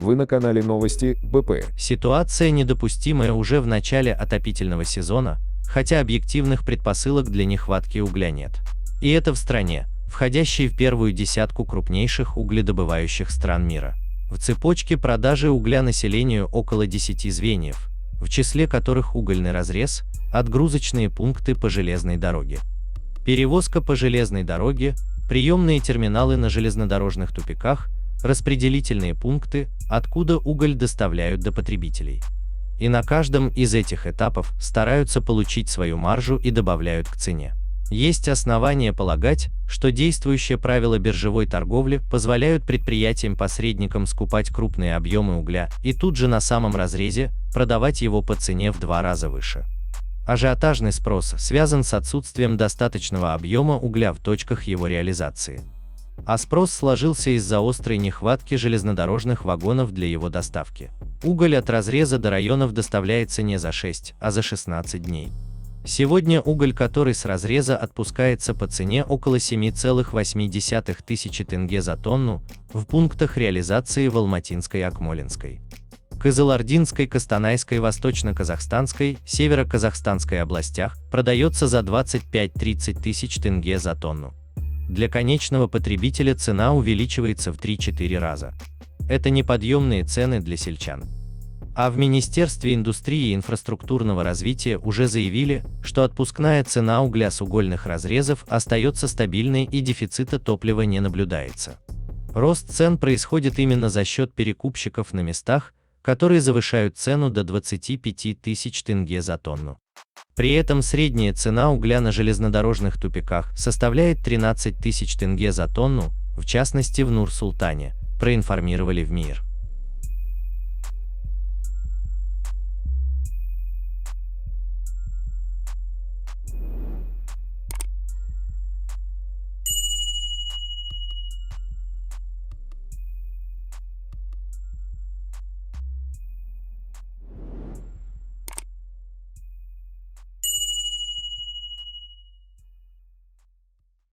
Вы на канале Новости БП. Ситуация недопустимая уже в начале отопительного сезона, хотя объективных предпосылок для нехватки угля нет. И это в стране, входящей в первую десятку крупнейших угледобывающих стран мира. В цепочке продажи угля населению около 10 звеньев, в числе которых угольный разрез, отгрузочные пункты по железной дороге, перевозка по железной дороге, приемные терминалы на железнодорожных тупиках, распределительные пункты, откуда уголь доставляют до потребителей. И на каждом из этих этапов стараются получить свою маржу и добавляют к цене. Есть основания полагать, что действующие правила биржевой торговли позволяют предприятиям-посредникам скупать крупные объемы угля и тут же на самом разрезе продавать его по цене в 2 раза выше. Ажиотажный спрос связан с отсутствием достаточного объема угля в точках его реализации. А спрос сложился из-за острой нехватки железнодорожных вагонов для его доставки. Уголь от разреза до районов доставляется не за 6, а за 16 дней. Сегодня уголь, который с разреза отпускается по цене около 7,8 тысячи тенге за тонну, в пунктах реализации в Алматинской, Акмолинской, Кызылординской, Костанайской, Восточно-Казахстанской, Северо-Казахстанской областях продается за 25-30 тысяч тенге за тонну. Для конечного потребителя цена увеличивается в 3-4 раза. Это неподъемные цены для сельчан. А в Министерстве индустрии и инфраструктурного развития уже заявили, что отпускная цена угля с угольных разрезов остается стабильной и дефицита топлива не наблюдается. Рост цен происходит именно за счет перекупщиков на местах, которые завышают цену до 25 тысяч тенге за тонну. При этом средняя цена угля на железнодорожных тупиках составляет 13 тысяч тенге за тонну, в частности в Нур-Султане, проинформировали в МИИР.